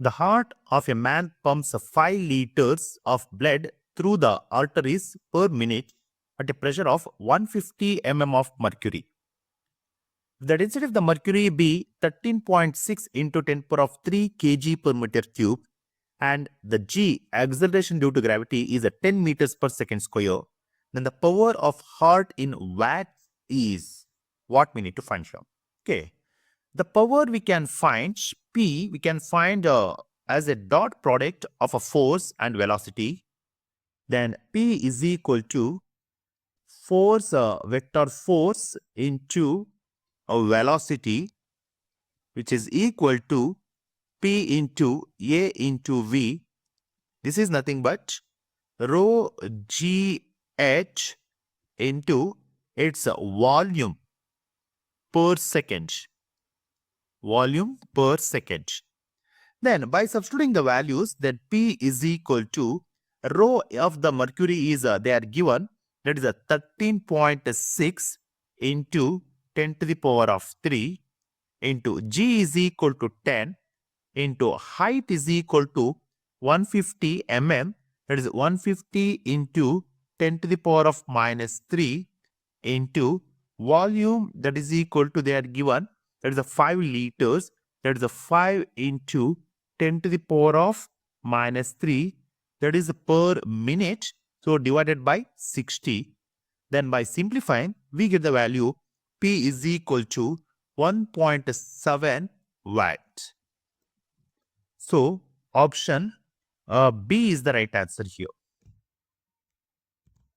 The heart of a man pumps 5 liters of blood through the arteries per minute at a pressure of 150 mm of mercury. The density of the mercury be 13.6 into 10 power of 3 kg per meter cube, and the g, acceleration due to gravity, is at 10 meters per second square. Then the power of heart in watts is what we need to find here. Okay. The power we can find, P, we can find as a dot product of a force and velocity. Then P is equal to force, vector force into a velocity, which is equal to P into A into V. This is nothing but rho GH into its volume per second. Volume per second. Then by substituting the values, then P is equal to rho of the mercury is they are given, that is a 13.6 into 10 to the power of 3 into G is equal to 10 into height is equal to 150 mm, that is 150 into 10 to the power of minus 3 into volume, that is equal to, they are given, that is a 5 liters, that is a 5 into 10 to the power of minus 3, that is per minute, so divided by 60. Then by simplifying, we get the value P is equal to 1.7 watt. So option B is the right answer here.